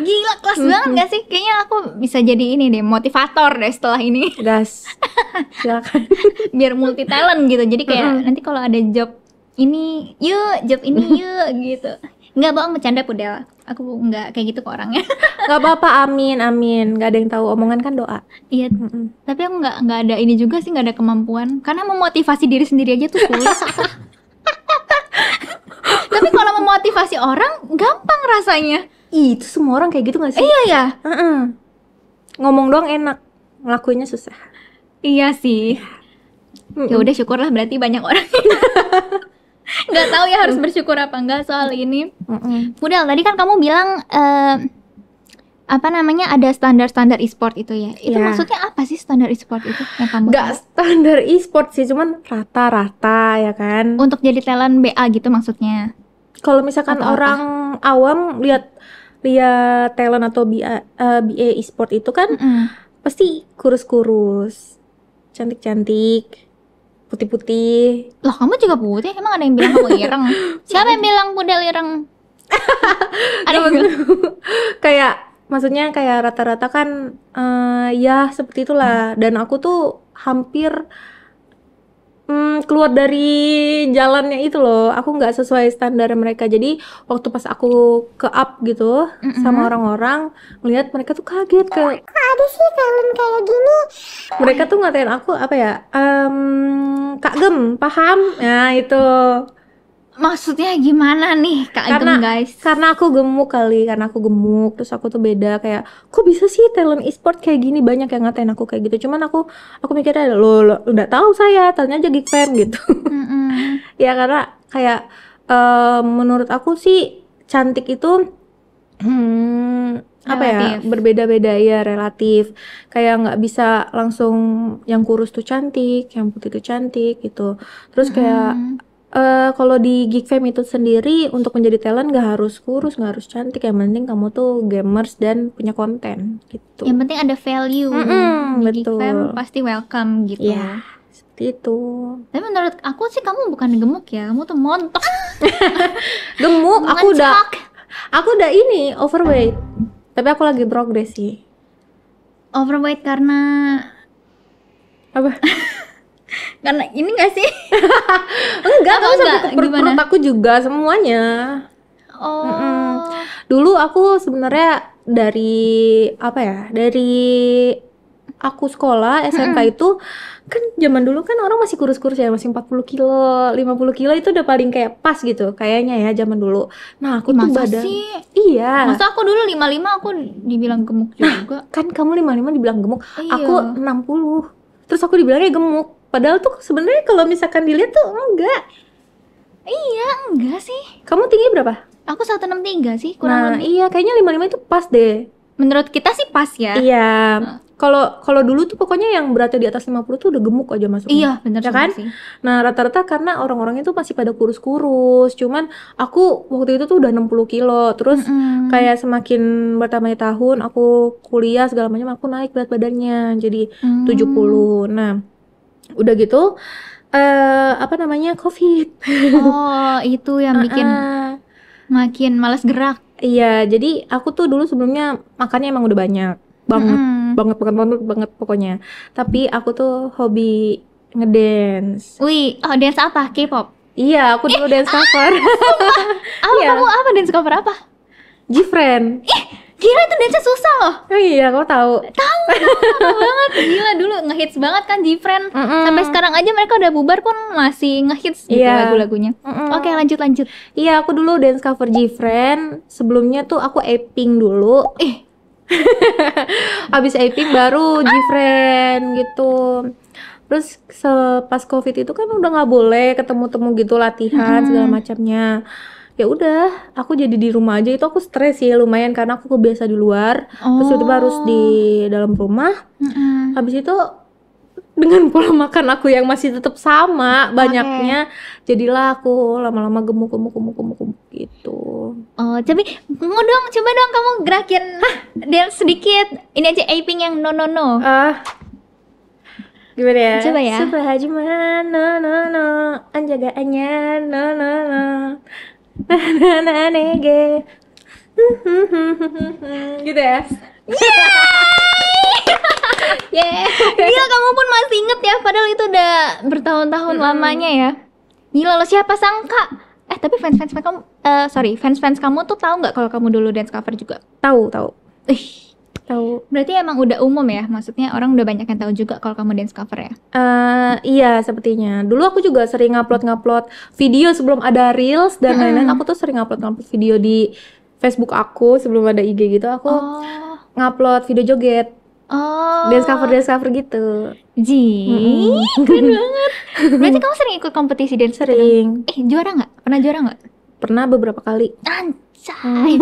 Gila, kelas banget gak sih? Kayaknya aku bisa jadi ini deh, motivator deh setelah ini. Gas. Silakan. Biar multi talent gitu. Jadi kayak nanti kalau ada job ini, yuk job ini yuk gitu. Nggak bohong, bercanda Pudel. Aku nggak kayak gitu ke orangnya. Gak apa-apa, amin. Gak ada yang tahu, omongan kan doa. Iya. Tapi aku nggak ada ini juga sih, nggak ada kemampuan. Karena memotivasi diri sendiri aja tuh sulit. Tapi kalau memotivasi orang gampang rasanya. Ih, itu semua orang kayak gitu gak sih? Iya ya. Ngomong doang enak, ngelakuinnya susah. Iya sih. Ya udah syukurlah berarti banyak orang. Nggak tahu ya harus bersyukur apa enggak soal ini. Pudel, tadi kan kamu bilang apa namanya ada standar-standar e-sport itu ya. Itu maksudnya apa sih standar e-sport itu yang kamu Nggak tahu? standar e-sport sih, cuman rata-rata ya kan. Untuk jadi talent BA gitu maksudnya. Kalau misalkan Atau orang awam lihat talent atau BA e-sport itu kan pasti kurus-kurus, cantik-cantik, putih-putih. Loh, kamu juga putih? Emang ada yang bilang kamu ireng? Siapa yang bilang Pudel ireng? Ada yang bilang? Kayak maksudnya kayak rata-rata kan ya seperti itulah. Dan aku tuh hampir keluar dari jalannya itu loh. Aku nggak sesuai standar mereka. Jadi waktu pas aku ke up gitu sama orang-orang, ngeliat mereka tuh kaget Kok ada sih talent kayak gini? mereka tuh ngatain aku apa ya? Kak Gem, paham? Nah itu. Maksudnya gimana nih Kak Agem guys? Karena aku gemuk kali, karena aku gemuk, terus aku tuh beda kayak, kok bisa sih talent e-sport kayak gini, banyak yang ngatain aku kayak gitu. Cuman aku mikirnya lo udah tahu saya, tanya aja Geek Fam gitu. Ya karena kayak menurut aku sih cantik itu apa ya, berbeda-beda ya, relatif. Kayak nggak bisa langsung yang kurus tuh cantik, yang putih tuh cantik gitu. Terus kayak kalau di Geek Fam itu sendiri untuk menjadi talent gak harus kurus, gak harus cantik, yang penting kamu tuh gamers dan punya konten gitu. Yang penting ada value. Di Geek Fam pasti welcome gitu. Iya, seperti itu. Tapi menurut aku sih kamu bukan gemuk ya, kamu tuh montok. Gemuk, aku udah ini overweight. Tapi aku lagi progres sih. Overweight karena apa? Karena ini gak sih? Enggak, kamu sampai ke perut aku juga semuanya. Dulu aku sebenarnya dari apa ya? Dari aku sekolah SMK itu kan zaman dulu kan orang masih kurus-kurus ya, masih 40 kilo, 50 kilo itu udah paling kayak pas gitu kayaknya ya zaman dulu. Nah, aku tuh badan sih? Iya. Masa aku dulu 55 aku dibilang gemuk juga. Kan kamu 55 dibilang gemuk. Iya. Aku 60. Terus aku dibilangnya gemuk. Padahal tuh sebenarnya kalau misalkan dilihat tuh enggak. Iya, enggak sih. Kamu tinggi berapa? Aku 163 sih, kurang lebih. Iya, kayaknya 55 itu pas deh. Menurut kita sih pas ya. Iya. Kalau dulu tuh pokoknya yang beratnya di atas 50 tuh udah gemuk aja masuknya. Iya, benar ya kan? sih. Nah, rata-rata karena orang-orang itu masih pada kurus-kurus. Cuman aku waktu itu tuh udah 60 kilo. Terus kayak semakin bertambahnya tahun aku kuliah segala macam, aku naik berat badannya jadi 70. Nah, udah gitu apa namanya, COVID. Oh, itu yang bikin makin malas gerak. Iya, jadi aku tuh dulu sebelumnya makannya emang udah banyak banget pokoknya. Tapi aku tuh hobi ngedance. Wih, dance apa? K-pop? Iya, aku dulu dance cover. Kamu apa dance cover apa? G-Friend. Gila, itu dance susah loh. Oh iya, kamu tahu. Tahu banget. Gila, dulu ngehits banget kan G-Friend. Sampai sekarang aja mereka udah bubar pun masih ngehits gitu lagu-lagunya. Oke, lanjut. Iya, aku dulu dance cover G-Friend. Sebelumnya tuh aku aping dulu. Abis aping baru G-Friend gitu. Terus pas COVID itu kan udah nggak boleh ketemu-temu gitu, latihan segala macamnya. Ya udah, aku jadi di rumah aja. Itu aku stres sih lumayan karena aku kebiasa di luar. Terus tiba-tiba harus di dalam rumah. Habis itu dengan pola makan aku yang masih tetap sama banyaknya, jadilah aku lama-lama gemuk gitu. Oh, tapi coba dong kamu gerakin dance sedikit. Ini aja aping yang no. Gimana ya? Coba ya. Subhajimana no anjagaannya no nege. Gitu ya. Gila, kamu pun masih inget ya, padahal itu udah bertahun-tahun lamanya ya. Gila, lo siapa sangka. Tapi fans kamu fans kamu tuh tahu nggak kalau kamu dulu dance cover juga? Tahu. Ih, Tahu. berarti emang udah umum ya, maksudnya orang udah banyak yang tahu juga kalau kamu dance cover ya? Iya sepertinya. Dulu aku juga sering ngupload video sebelum ada reels dan lain-lain. Aku tuh sering ngupload video di Facebook aku sebelum ada IG gitu. Aku ngupload video joget, dance cover gitu. Keren banget. Berarti kamu sering ikut kompetisi dance? Sering. Juara nggak? Pernah juara nggak? Pernah beberapa kali. Anjay.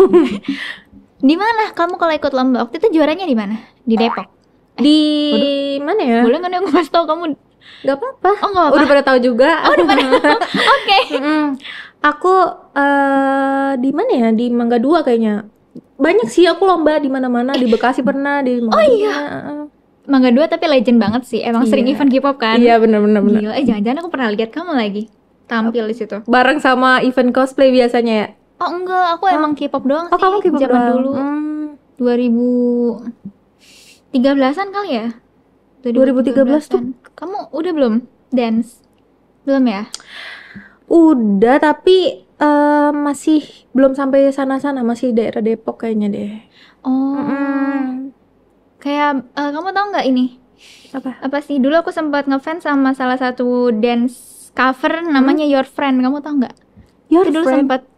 Di mana kamu kalau ikut lomba? Waktu itu juaranya di mana? Di Depok. Di mana ya? Boleh nggak nih aku kasih tahu kamu? Gak apa-apa. Oh, nggak apa-apa. Udah pada tahu juga. Oh, udah pada. Oke. Aku di mana ya? Di Mangga 2 kayaknya. Banyak sih aku lomba di mana-mana. Di Bekasi pernah, di Mangga 2. Oh iya. Mangga 2 tapi legend banget sih. Emang sering event K-pop kan? Iya, benar. Gila, jangan-jangan aku pernah lihat kamu lagi tampil di situ. Bareng sama event cosplay biasanya ya? Oh enggak, aku emang K-pop doang sih. Oh, kamu K-pop zaman doang? dulu. 2013-an kali ya? 2013 tuh. Kamu udah belum dance? Belum ya? Udah, tapi masih belum sampai sana-sana. Masih daerah Depok kayaknya deh. Oh. Kayak kamu tahu nggak ini? Apa sih? Dulu aku sempat ngefans sama salah satu dance cover namanya Your Friend. Kamu tahu nggak? Your Itu dulu Friend?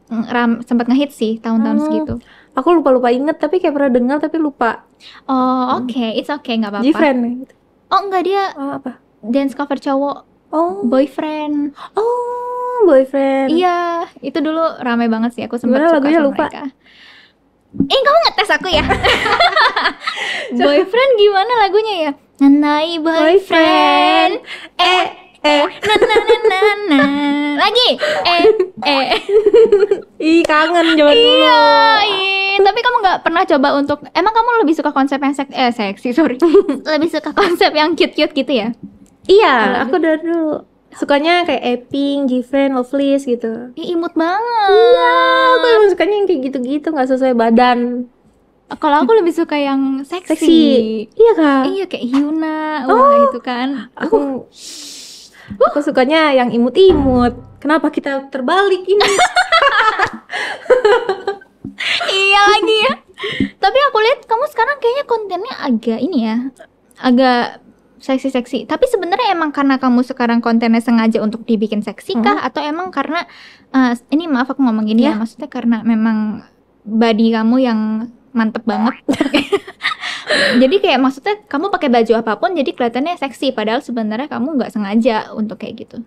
sempat ngehit sih tahun-tahun segitu. Aku lupa inget, tapi kayak pernah dengar tapi lupa. Oh, oke. It's okay, nggak apa-apa. G-Friend gitu. Oh, enggak, dia apa? dance cover cowok. Oh, Boyfriend. Boyfriend. Iya, itu dulu ramai banget sih. Aku sempat Gimana suka lagunya? sama Lupa. mereka. Kamu ngetes aku ya? Boyfriend gimana lagunya ya? Nanai boyfriend. Na. Lagi. Ih, kangen zaman dulu. Iya. Tapi kamu nggak pernah coba untuk? Emang kamu lebih suka konsep yang seksi, sorry. Lebih suka konsep yang cute-cute gitu ya? Iya, aku dari dulu sukanya kayak Eping, G-Friend, Loveless gitu. Imut banget. Iya, aku emang sukanya yang kayak gitu-gitu, nggak sesuai badan. Kalau aku lebih suka yang seksi. Iya kak. Iya, kayak Hyuna, gitu kan. Aku sukanya yang imut-imut. Kenapa kita terbalik ini? Iya lagi ya. Tapi aku lihat kamu sekarang kayaknya kontennya agak ini ya, agak seksi-seksi. Tapi sebenarnya emang karena kamu sekarang kontennya sengaja untuk dibikin seksi kah? Atau emang karena ini maaf aku ngomong gini ya, maksudnya karena memang body kamu yang mantep banget. Jadi kayak maksudnya kamu pakai baju apapun jadi kelihatannya seksi, padahal sebenarnya kamu nggak sengaja untuk kayak gitu.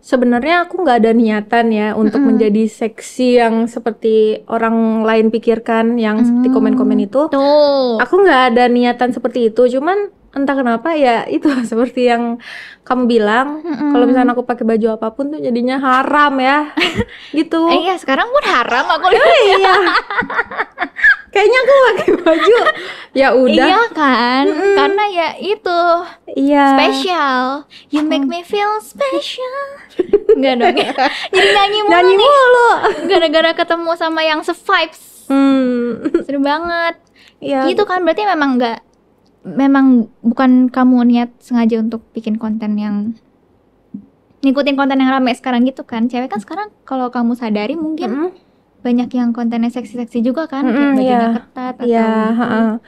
Sebenarnya aku nggak ada niatan ya untuk menjadi seksi yang seperti orang lain pikirkan, yang seperti komen-komen itu. Tuh. Aku nggak ada niatan seperti itu, cuman entah kenapa ya itu seperti yang kamu bilang. Kalau misalnya aku pakai baju apapun tuh jadinya haram ya, gitu. Iya, sekarang pun haram aku lihat. Iya. Kayaknya aku pakai baju ya udah. Iya kan? Karena ya itu special. You make me feel special. Enggak dong. Jadi nyanyi mulu. Gara-gara ketemu sama yang se-vibes. Seru banget. Iya. Gitu kan, berarti memang bukan kamu niat sengaja untuk bikin konten yang ngikutin konten yang ramai sekarang gitu kan. Cewek kan sekarang kalau kamu sadari mungkin banyak yang kontennya seksi-seksi juga kan, kayak bajunya ketat atau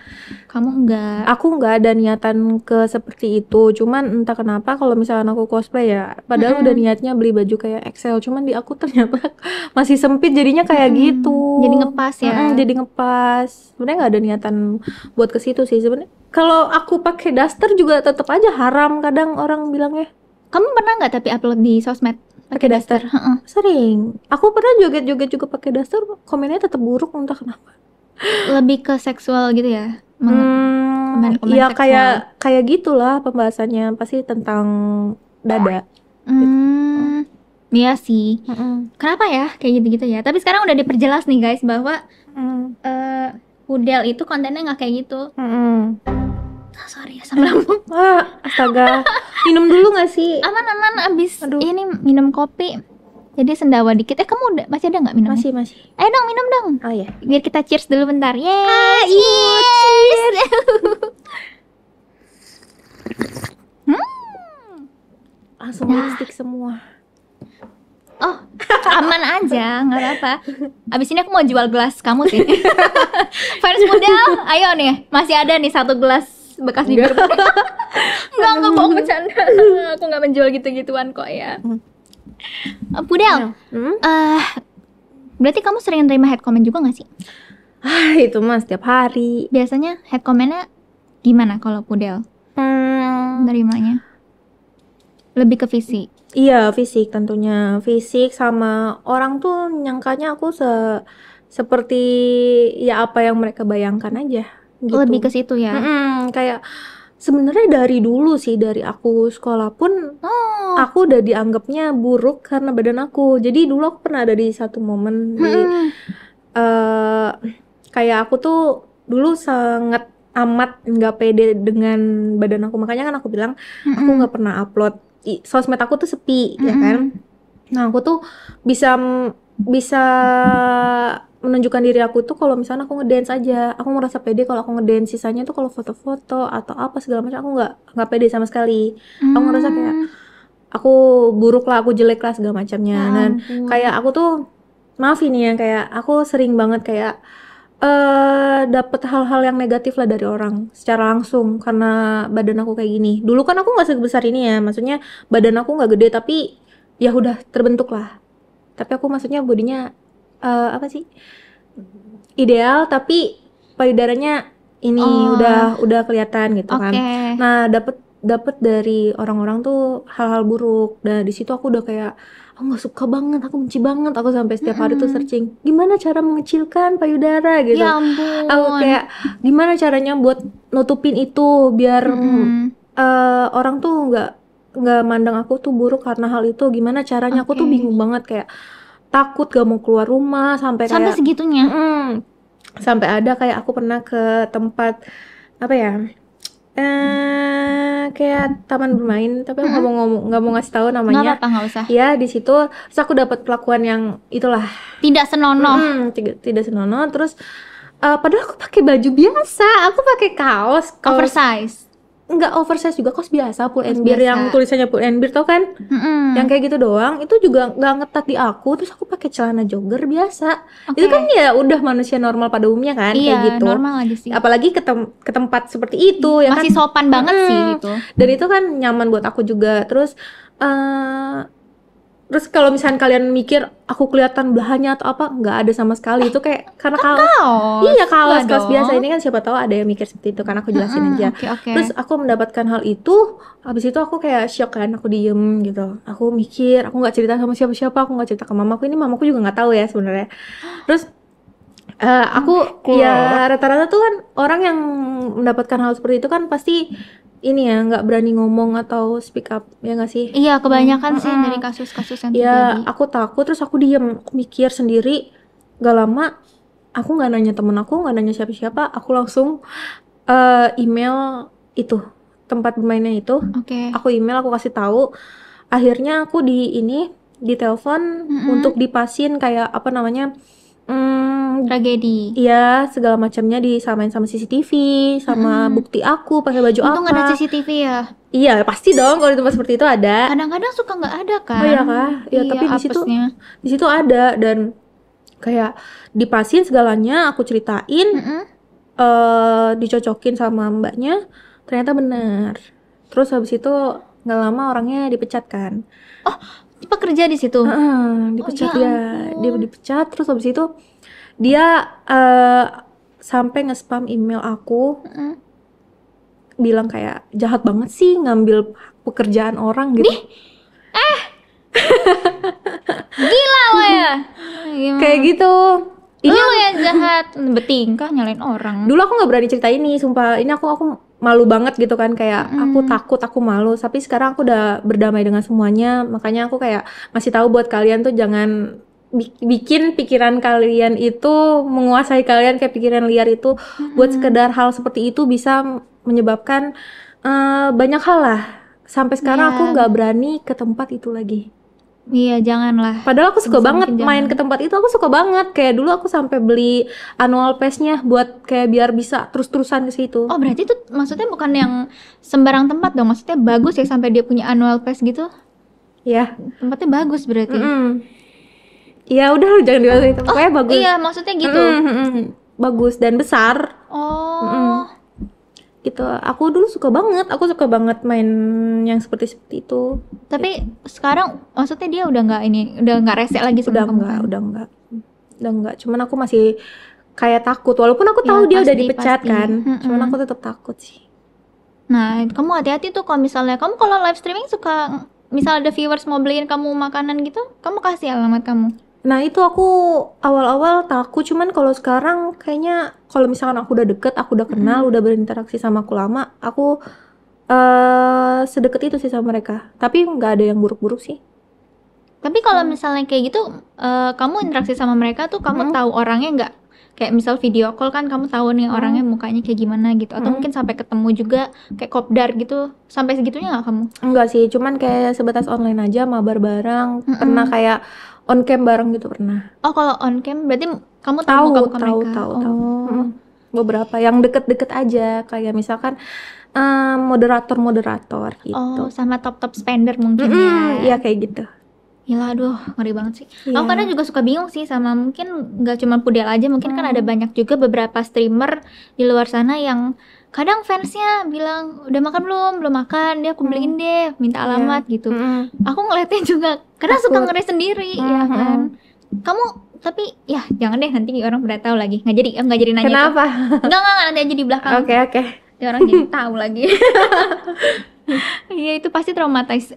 kamu enggak. Aku enggak ada niatan ke seperti itu, cuman entah kenapa kalau misalkan aku cosplay ya, padahal udah niatnya beli baju kayak XL, cuman di aku ternyata masih sempit jadinya kayak gitu. Jadi ngepas ya. Jadi ngepas. Sebenarnya nggak ada niatan buat ke situ sih sebenarnya. Kalau aku pakai daster juga tetap aja haram kadang orang bilangnya. Kamu pernah nggak tapi upload di sosmed pakai daster? Sering. Aku pernah joget-joget juga pakai daster, komennya tetap buruk entah kenapa. Lebih ke seksual gitu ya? Komen-komen ya seksual. kayak gitulah pembahasannya, pasti tentang dada. Iya sih. Kenapa ya kayak gitu-gitu ya? Tapi sekarang udah diperjelas nih guys bahwa Udel itu kontennya nggak kayak gitu. Sorry asam lambung. Astaga. Minum dulu nggak sih? Aman abis ini minum kopi. Jadi sendawa dikit. Kamu masih ada nggak minumnya? Masih. Ayo dong minum dong. Oh iya. Biar kita cheers dulu bentar. Cheers. Langsung lipstick semua. Oh Aman aja, nggak apa-apa. Abis ini aku mau jual gelas kamu sih. Fans Pudel, ayo nih, masih ada nih 1 gelas bekas bibir. Enggak bohong, bercanda. Aku nggak menjual gitu-gituan kok ya. Pudel, berarti kamu sering terima hate comment juga nggak sih? Itu mah setiap hari. Biasanya hate commentnya gimana kalau Pudel nerimanya? Lebih ke fisik? Iya, fisik tentunya. Fisik sama orang tuh nyangkanya aku seperti ya apa yang mereka bayangkan aja gitu. Lebih ke situ ya? Kayak sebenarnya dari dulu sih, dari aku sekolah pun aku udah dianggapnya buruk karena badan aku. Jadi dulu aku pernah ada di satu momen kayak aku tuh dulu sangat amat nggak pede dengan badan aku. Makanya kan aku bilang aku nggak pernah upload. Sosmed aku tuh sepi, ya kan. Nah aku tuh bisa menunjukkan diri aku tuh kalau misalnya aku ngedance aja. Aku merasa pede kalau aku ngedance. Sisanya tuh kalau foto-foto atau apa segala macam aku nggak pede sama sekali. Aku ngerasa kayak aku buruk lah, aku jelek lah segala macamnya. Dan kayak aku tuh maaf ini ya, kayak aku sering banget kayak dapet hal-hal yang negatif lah dari orang secara langsung karena badan aku kayak gini. Dulu kan aku nggak sebesar ini ya, maksudnya badan aku nggak gede tapi ya udah terbentuk lah. Tapi aku maksudnya bodinya apa sih, ideal tapi payudaranya ini udah kelihatan gitu kan. Nah dapet dari orang-orang tuh hal-hal buruk. Dan di situ aku udah kayak aku nggak suka banget, aku benci banget. Aku sampai setiap hari tuh searching gimana cara mengecilkan payudara gitu. Ya ampun. Aku kayak gimana caranya buat nutupin itu biar orang tuh nggak mandang aku tuh buruk karena hal itu. Gimana caranya? Aku tuh bingung banget, kayak takut gak mau keluar rumah sampai kayak segitunya. Sampai ada kayak aku pernah ke tempat apa ya, kayak taman bermain, tapi aku nggak mau ngasih tahu namanya. Nggak apa-apa, nggak usah. Ya di situ terus aku dapat perlakuan yang itulah tidak senonoh. Tidak senonoh. Terus padahal aku pakai baju biasa, aku pakai kaos Oversize. Nggak oversize juga, kaos biasa pull and bear yang tulisannya pull and bear tau kan, yang kayak gitu doang. Itu juga nggak ngetat di aku. Terus aku pakai celana jogger biasa. Itu kan ya udah manusia normal pada umumnya kan, kayak gitu. Normal aja sih. Apalagi ke tempat seperti itu ya masih kan, sopan banget sih itu. Dan itu kan nyaman buat aku juga. Terus kalau misalnya kalian mikir aku kelihatan belahannya atau apa, nggak ada sama sekali. Itu kayak karena kaos. Iya, kaos biasa. Ini kan siapa tahu ada yang mikir seperti itu, karena aku jelasin aja. Terus aku mendapatkan hal itu, habis itu aku kayak shock kan, aku diem gitu. Aku mikir, aku nggak cerita sama siapa-siapa, aku nggak cerita ke mamaku. Ini mamaku juga nggak tahu ya sebenarnya. Terus aku ya rata-rata tuh kan orang yang mendapatkan hal seperti itu kan pasti ini ya nggak berani ngomong atau speak up, ya nggak sih? Iya, kebanyakan sih dari kasus-kasus yang terjadi. Ya aku takut, terus aku diem, aku mikir sendiri. Gak lama aku nggak nanya temen aku, nggak nanya siapa-siapa, aku langsung email itu tempat bermainnya itu. Aku email, aku kasih tahu. Akhirnya aku ditelepon untuk dipasin kayak apa namanya, tragedi. Iya, segala macamnya disamain sama CCTV, sama bukti aku pakai baju Untung apa. ada CCTV ya. Iya, pasti dong kalau di tempat seperti itu ada. Kadang-kadang suka nggak ada kan. Oh iya kah? Ya, tapi di situ ada. Dan kayak dipasin segalanya, aku ceritain, dicocokin sama mbaknya, ternyata benar. Terus habis itu nggak lama orangnya dipecat kan. Oh, pekerja di situ. Dipecat dia dipecat. Terus habis itu dia sampai nge-spam email aku, bilang kayak jahat banget sih ngambil pekerjaan orang gitu. Gila lo ya. Kayak gitu. Ini lo yang jahat, bertingkah nyalain orang. Dulu aku nggak berani cerita ini, sumpah. Ini aku malu banget gitu kan, kayak aku takut, aku malu. Tapi sekarang aku udah berdamai dengan semuanya. Makanya aku kayak ngasih tahu buat kalian tuh jangan bikin pikiran kalian itu menguasai kalian, kayak pikiran liar itu buat sekedar hal seperti itu bisa menyebabkan banyak hal lah. Sampai sekarang aku nggak berani ke tempat itu lagi. Iya, janganlah. Padahal aku suka banget main ke tempat itu, aku suka banget. Kayak dulu aku sampai beli annual pass-nya buat kayak biar bisa terus-terusan ke situ. Oh, berarti itu maksudnya bukan yang sembarang tempat dong. Maksudnya bagus ya sampai dia punya annual pass gitu. Iya. Tempatnya bagus berarti. Ya udah jangan dibahas itu. Pokoknya bagus. Iya, maksudnya gitu. Bagus dan besar. Oh. Gitu. Aku dulu suka banget main yang seperti itu. Tapi sekarang maksudnya dia udah nggak rese lagi sama kamu kan? Udah enggak. Cuman aku masih kayak takut. Walaupun aku tahu dia udah dipecat kan. Cuman aku tetap takut sih. Nah, kamu hati-hati tuh kalau misalnya kamu kalau live streaming suka misal ada viewers mau beliin kamu makanan gitu, kamu kasih alamat kamu. Nah itu aku awal-awal takut, cuman kalau sekarang kayaknya kalau misalkan aku udah deket, aku udah kenal, udah berinteraksi sama aku lama, aku sedekat itu sih sama mereka. Tapi nggak ada yang buruk-buruk sih. Tapi kalau misalnya kayak gitu, kamu interaksi sama mereka tuh kamu tahu orangnya nggak? Kayak misal video call kan kamu tahu nih orangnya mukanya kayak gimana gitu, atau mungkin sampai ketemu juga kayak kopdar gitu, sampai segitunya nggak kamu? Enggak sih, cuman kayak sebatas online aja, mabar bareng, pernah kayak on cam bareng gitu pernah. Oh kalau on cam berarti kamu tahu muka mereka? Tahu. Beberapa yang deket-deket aja, kayak misalkan moderator gitu. Oh sama top spender mungkin ya? Iya kayak gitu. Gila, aduh ngeri banget sih. Aku kadang juga suka bingung sih sama mungkin nggak cuma Pudel aja, mungkin kan ada banyak juga beberapa streamer di luar sana yang kadang fansnya bilang udah makan belum makan, dia aku beliin deh, minta alamat gitu. Aku ngeliatin juga kadang suka ngeri sendiri ya kan. Kamu tapi ya jangan deh nanti orang pada tahu lagi, nggak jadi nanya. Kenapa? Enggak nanti aja di belakang. Oke. Dia orang jadi tahu lagi. Iya itu pasti traumatis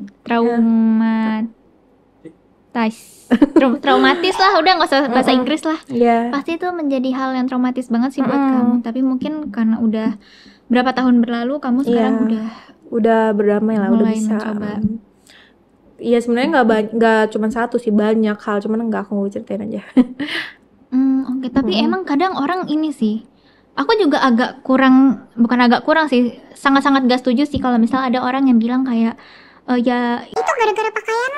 lah, udah nggak usah bahasa Inggris lah. Pasti itu menjadi hal yang traumatis banget sih buat kamu. Tapi mungkin karena udah berapa tahun berlalu, kamu sekarang udah berdamai lah, udah bisa mencoba. Iya sebenarnya nggak cuma satu sih, banyak hal, cuman nggak aku ceritain aja. Oke. Tapi emang kadang orang ini sih, aku juga bukan agak kurang sih, sangat-sangat gak setuju sih kalau misal ada orang yang bilang kayak ya itu gara-gara pakaian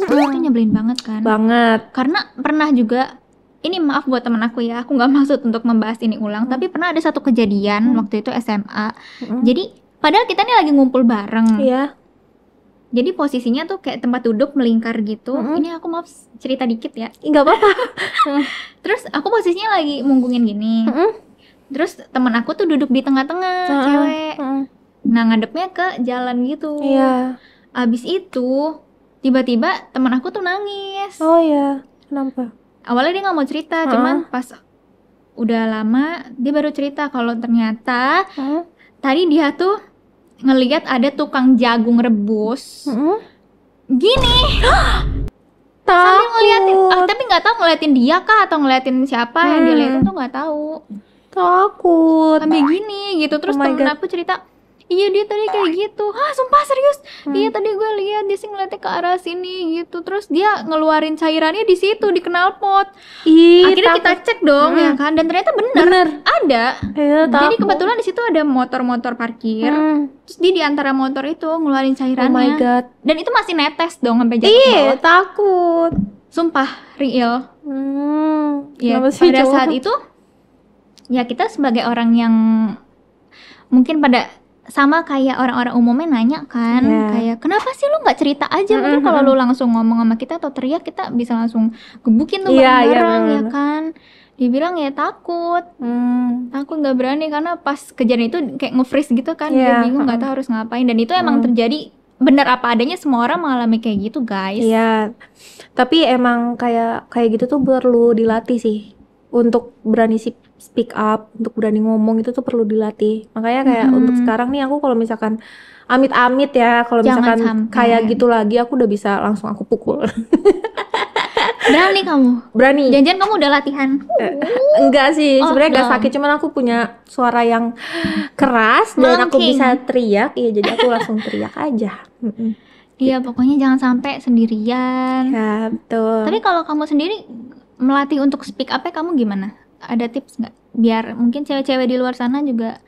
itu nyebelin banget kan. Banget. Karena pernah juga, ini maaf buat temen aku ya, aku nggak maksud untuk membahas ini ulang, tapi pernah ada satu kejadian waktu itu SMA. Jadi padahal kita nih lagi ngumpul bareng. Iya. Jadi posisinya tuh kayak tempat duduk melingkar gitu. Ini aku maaf cerita dikit ya. Nggak apa-apa. Terus aku posisinya lagi munggungin gini. Terus temen aku tuh duduk di tengah-tengah, cewek. Nah ngadepnya ke jalan gitu. Iya. Abis itu tiba-tiba teman aku tuh nangis. Oh iya, kenapa? Awalnya dia nggak mau cerita, cuman pas udah lama dia baru cerita kalau ternyata tadi dia tuh ngelihat ada tukang jagung rebus. Gini. Sambil ngeliatin, tapi nggak tahu ngeliatin dia kah atau ngeliatin siapa yang dia liatin tuh nggak tahu. Takut. Sampai gini gitu, terus temen aku cerita. Iya dia tadi kayak gitu. Sumpah serius. Iya tadi gue lihat dia sih ngeliatnya ke arah sini gitu. Terus dia ngeluarin cairannya di situ di knalpot. Akhirnya kita cek dong ya kan, dan ternyata bener. Ada. Jadi kebetulan di situ ada motor-motor parkir. Terus dia di antara motor itu ngeluarin cairannya. Oh my god. Dan itu masih netes dong sampai jatuh ke bawah. Takut. Sumpah real. Ya pada saat itu ya kita sebagai orang yang mungkin pada sama kayak orang-orang umumnya nanya kan, kayak kenapa sih lu nggak cerita aja? Mungkin kalau lu langsung ngomong sama kita atau teriak, kita bisa langsung gebukin tuh bareng-bareng ya kan. Dibilang ya takut nggak berani karena pas kejadian itu kayak nge-freeze gitu kan, dia bingung nggak tahu harus ngapain, dan itu emang terjadi bener apa adanya, semua orang mengalami kayak gitu guys. Iya, tapi emang kayak gitu tuh perlu dilatih sih untuk berani speak up, untuk berani ngomong itu tuh perlu dilatih. Makanya kayak untuk sekarang nih aku kalau misalkan amit-amit ya, kalau misalkan kayak gitu lagi aku udah bisa langsung aku pukul. Berani kamu? Berani. Jangan-jangan kamu udah latihan? Enggak sih, sebenarnya enggak sakit, cuman aku punya suara yang keras dan aku bisa teriak, ya jadi aku langsung teriak aja. Iya, pokoknya jangan sampai sendirian. Ya, betul. Tapi kalau kamu sendiri melatih untuk speak up-nya kamu gimana? Ada tips nggak? Biar mungkin cewek-cewek di luar sana juga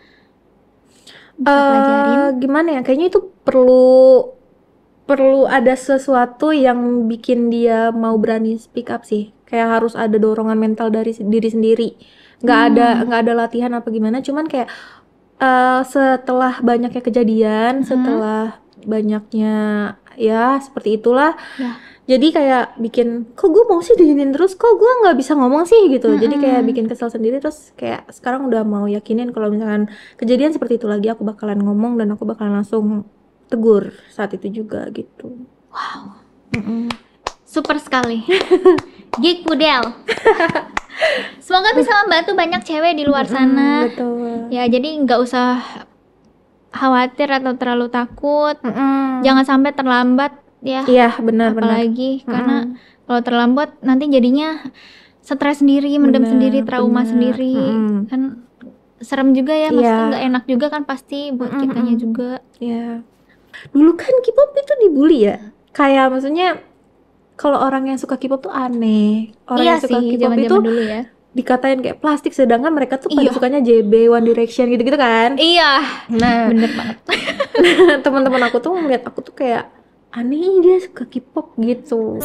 bisa pelajarin. Gimana ya? Kayaknya itu perlu ada sesuatu yang bikin dia mau berani speak up sih. Kayak harus ada dorongan mental dari diri sendiri. Nggak ada latihan apa gimana. Cuman kayak setelah banyaknya kejadian, setelah banyaknya ya seperti itulah. Ya. Jadi kayak bikin, kok gue mau sih diginin terus, kok gue nggak bisa ngomong sih gitu. Jadi kayak bikin kesel sendiri. Terus kayak sekarang udah mau yakinin kalau misalkan kejadian seperti itu lagi, aku bakalan ngomong dan aku bakalan langsung tegur saat itu juga gitu. Wow. Super sekali. Geek Pudel. Semoga bisa membantu banyak cewek di luar sana. Betul. Ya, jadi nggak usah khawatir atau terlalu takut. Jangan sampai terlambat ya. Iya, benar. Apalagi karena kalau terlambat nanti jadinya stres sendiri, mendem sendiri, trauma sendiri. Kan serem juga ya, maksudnya nggak enak juga kan pasti buat kitanya juga. Iya. Dulu kan K-pop itu dibully ya. Kayak maksudnya kalau orang yang suka K-pop tuh aneh. Orang Iya yang suka sih, K-pop zaman-zaman itu dulu ya. dikatain kayak plastik, sedangkan mereka tuh pada sukanya JB, One Direction gitu-gitu kan. Iya. Nah, Bener banget. teman-teman aku tuh ngeliat aku tuh kayak aneh, dia suka K-pop gitu.